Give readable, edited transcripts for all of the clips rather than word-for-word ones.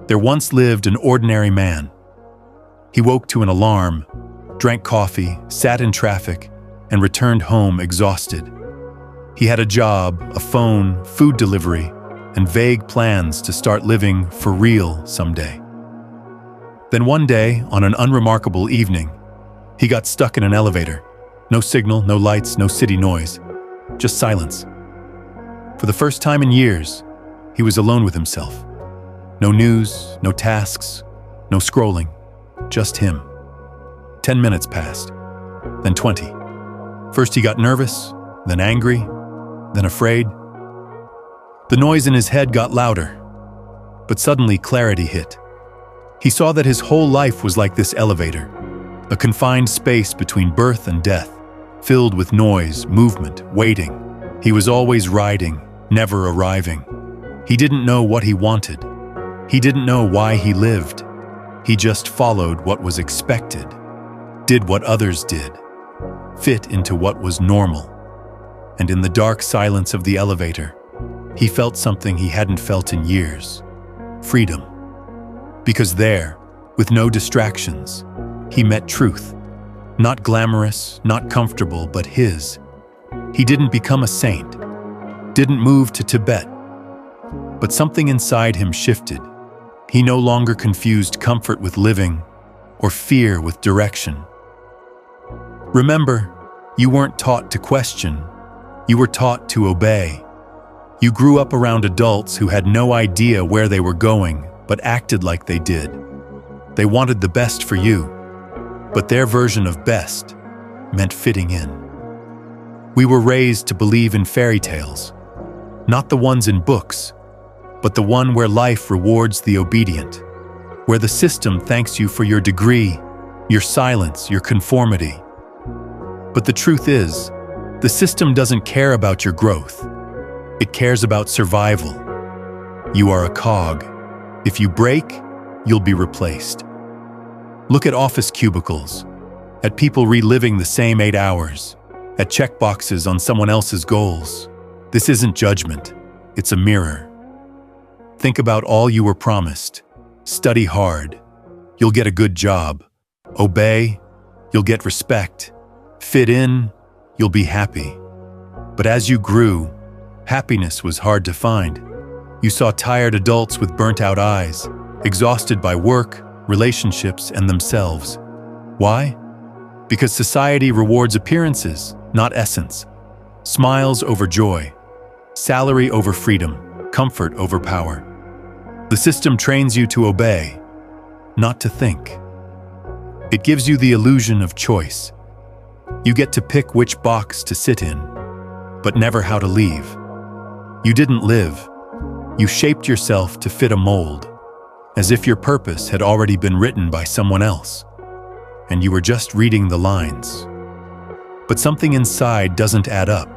There once lived an ordinary man. He woke to an alarm, drank coffee, sat in traffic, and returned home exhausted. He had a job, a phone, food delivery, and vague plans to start living for real someday. Then one day, on an unremarkable evening, he got stuck in an elevator. No signal, no lights, no city noise, just silence. For the first time in years, he was alone with himself. No news, no tasks, no scrolling, just him. 10 minutes passed, then 20. First he got nervous, then angry, then afraid. The noise in his head got louder, but suddenly clarity hit. He saw that his whole life was like this elevator, a confined space between birth and death, filled with noise, movement, waiting. He was always riding, never arriving. He didn't know what he wanted. He didn't know why he lived. He just followed what was expected, did what others did, fit into what was normal. And in the dark silence of the elevator, he felt something he hadn't felt in years: freedom. Because there, with no distractions, he met truth. Not glamorous, not comfortable, but his. He didn't become a saint, didn't move to Tibet, but something inside him shifted. He no longer confused comfort with living or fear with direction. Remember, you weren't taught to question, you were taught to obey. You grew up around adults who had no idea where they were going, but acted like they did. They wanted the best for you, but their version of best meant fitting in. We were raised to believe in fairy tales, not the ones in books, but the one where life rewards the obedient, where the system thanks you for your degree, your silence, your conformity. But the truth is, the system doesn't care about your growth. It cares about survival. You are a cog. If you break, you'll be replaced. Look at office cubicles, at people reliving the same 8 hours, at checkboxes on someone else's goals. This isn't judgment, it's a mirror. Think about all you were promised. Study hard, you'll get a good job. Obey, you'll get respect. Fit in, you'll be happy. But as you grew, happiness was hard to find. You saw tired adults with burnt-out eyes, exhausted by work, relationships, and themselves. Why? Because society rewards appearances, not essence. Smiles over joy, salary over freedom, comfort over power. The system trains you to obey, not to think. It gives you the illusion of choice. You get to pick which box to sit in, but never how to leave. You didn't live. You shaped yourself to fit a mold, as if your purpose had already been written by someone else, and you were just reading the lines. But something inside doesn't add up.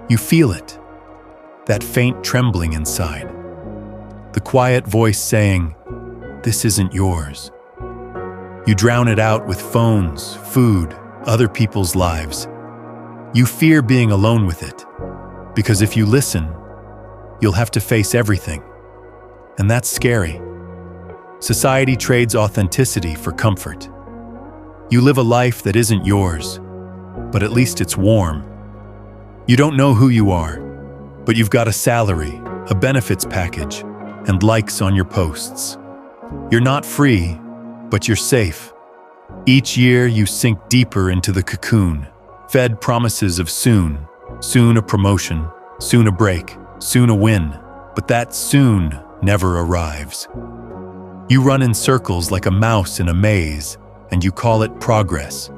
You feel it, that faint trembling inside, the quiet voice saying, "This isn't yours." You drown it out with phones, food, other people's lives. You fear being alone with it, because if you listen, you'll have to face everything. And that's scary. Society trades authenticity for comfort. You live a life that isn't yours, but at least it's warm. You don't know who you are, but you've got a salary, a benefits package, and likes on your posts. You're not free, but you're safe. Each year you sink deeper into the cocoon, fed promises of soon a promotion, soon a break, soon a win, but that soon never arrives. You run in circles like a mouse in a maze, and you call it progress.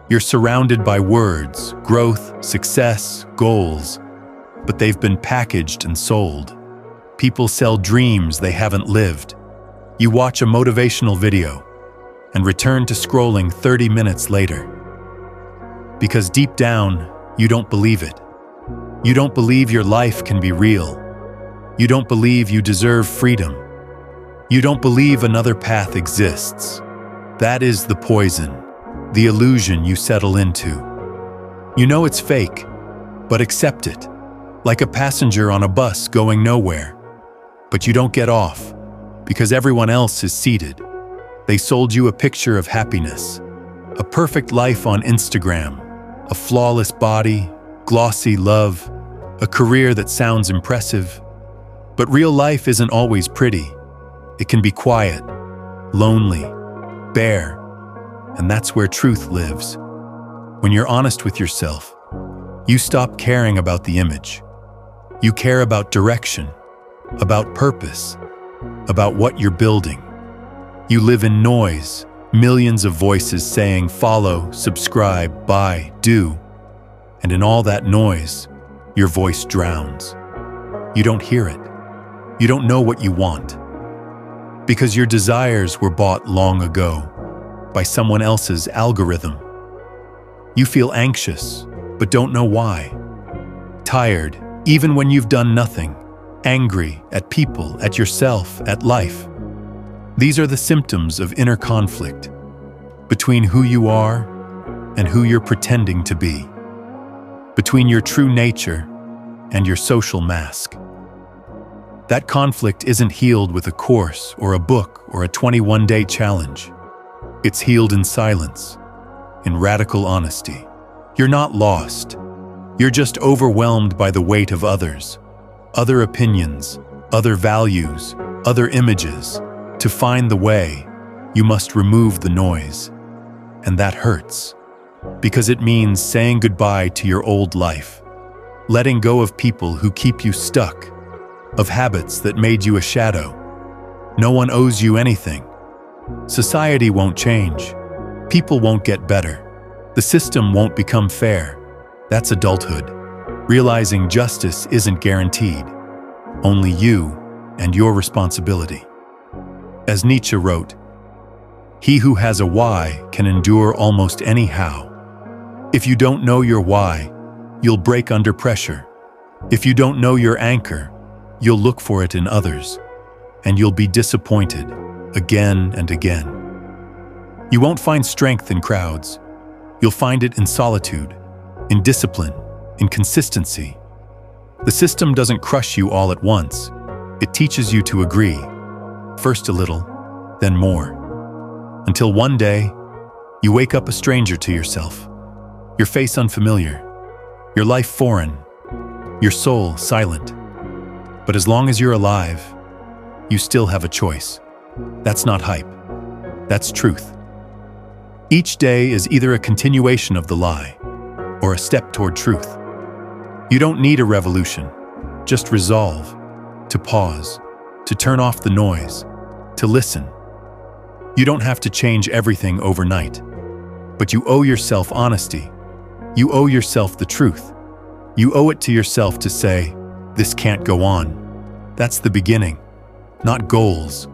You're surrounded by words, growth, success, goals, but they've been packaged and sold. People sell dreams they haven't lived. You watch a motivational video and return to scrolling 30 minutes later. Because deep down, you don't believe it. You don't believe your life can be real. You don't believe you deserve freedom. You don't believe another path exists. That is the poison, the illusion you settle into. You know it's fake, but accept it, like a passenger on a bus going nowhere. But you don't get off, because everyone else is seated. They sold you a picture of happiness, a perfect life on Instagram, a flawless body, glossy love, a career that sounds impressive. But real life isn't always pretty. It can be quiet, lonely, bare, and that's where truth lives. When you're honest with yourself, you stop caring about the image. You care about direction, about purpose, about what you're building. You live in noise, millions of voices saying follow, subscribe, buy, do. And in all that noise, your voice drowns. You don't hear it. You don't know what you want. Because your desires were bought long ago by someone else's algorithm. You feel anxious, but don't know why. Tired, even when you've done nothing. Angry at people, at yourself, at life. These are the symptoms of inner conflict between who you are and who you're pretending to be, between your true nature and your social mask. That conflict isn't healed with a course or a book or a 21-day challenge. It's healed in silence, in radical honesty. You're not lost. You're just overwhelmed by the weight of others, other opinions, other values, other images. To find the way, you must remove the noise. And that hurts, because it means saying goodbye to your old life, letting go of people who keep you stuck, of habits that made you a shadow. No one owes you anything. Society won't change. People won't get better. The system won't become fair. That's adulthood. Realizing justice isn't guaranteed. Only you and your responsibility. As Nietzsche wrote, "He who has a why can endure almost any how." If you don't know your why, you'll break under pressure. If you don't know your anchor, you'll look for it in others, and you'll be disappointed again and again. You won't find strength in crowds. You'll find it in solitude, in discipline, in consistency. The system doesn't crush you all at once. It teaches you to agree. First a little, then more. Until one day, you wake up a stranger to yourself. Your face unfamiliar, your life foreign, your soul silent. But as long as you're alive, you still have a choice. That's not hype. That's truth. Each day is either a continuation of the lie or a step toward truth. You don't need a revolution, just resolve, to pause, to turn off the noise, to listen. You don't have to change everything overnight, but you owe yourself honesty. You owe yourself the truth. You owe it to yourself to say, this can't go on. That's the beginning. Not goals,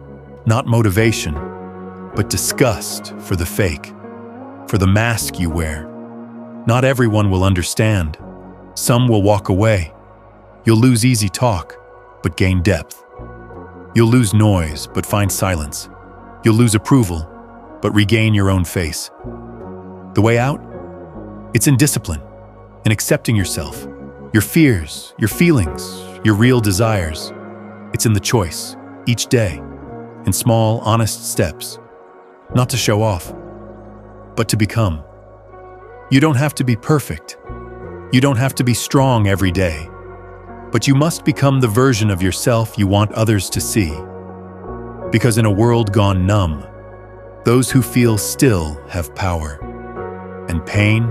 not motivation, but disgust for the fake, for the mask you wear. Not everyone will understand. Some will walk away. You'll lose easy talk, but gain depth. You'll lose noise, but find silence. You'll lose approval, but regain your own face. The way out? It's in discipline, in accepting yourself, your fears, your feelings, your real desires. It's in the choice, each day, in small, honest steps, not to show off, but to become. You don't have to be perfect. You don't have to be strong every day, but you must become the version of yourself you want others to see. Because in a world gone numb, those who feel still have power. And pain,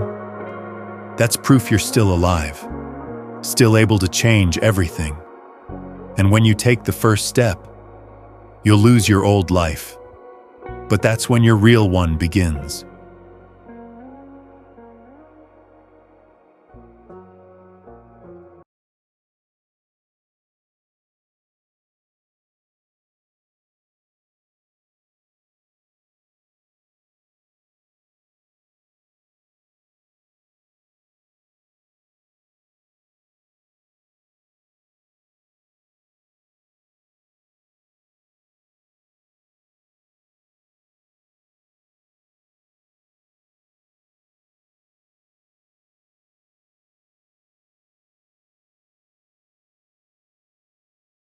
that's proof you're still alive, still able to change everything. And when you take the first step, you'll lose your old life. But that's when your real one begins.